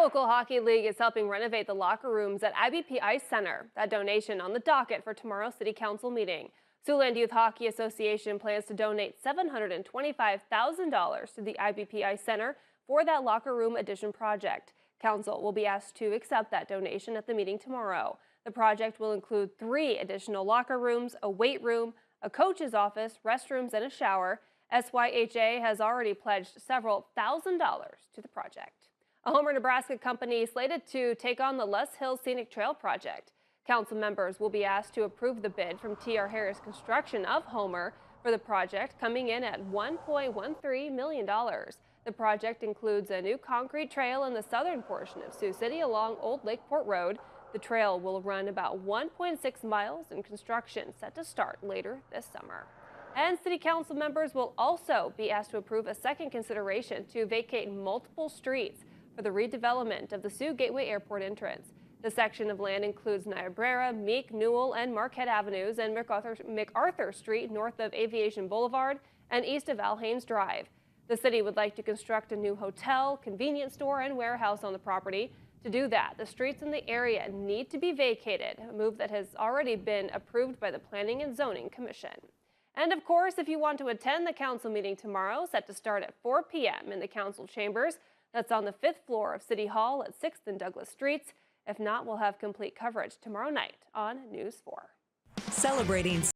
local hockey league is helping renovate the locker rooms at IBP Ice Center. That donation on the docket for tomorrow's city council meeting. Siouxland Youth Hockey Association plans to donate $725,000 to the IBP Ice Center for that locker room addition project. Council will be asked to accept that donation at the meeting tomorrow. The project will include 3 additional locker rooms, a weight room, a coach's office, restrooms, and a shower. SYHA has already pledged several $1,000s to the project. A Homer, Nebraska company slated to take on the Les Hills Scenic Trail project. Council members will be asked to approve the bid from T.R. Harris Construction of Homer for the project, coming in at $1.13 million. The project includes a new concrete trail in the southern portion of Sioux City along Old Lakeport Road. The trail will run about 1.6 miles and construction set to start later this summer. And city council members will also be asked to approve a second consideration to vacate multiple streets for the redevelopment of the Sioux Gateway Airport entrance. The section of land includes Niobrara, Meek, Newell, and Marquette Avenues, and MacArthur Street north of Aviation Boulevard and east of Al Haynes Drive. The city would like to construct a new hotel, convenience store, and warehouse on the property. To do that, the streets in the area need to be vacated, a move that has already been approved by the Planning and Zoning Commission. And of course, if you want to attend the council meeting tomorrow, set to start at 4 p.m. in the council chambers, that's on the 5th floor of City Hall at 6th and Douglas Streets. If not, we'll have complete coverage tomorrow night on News 4. Celebrating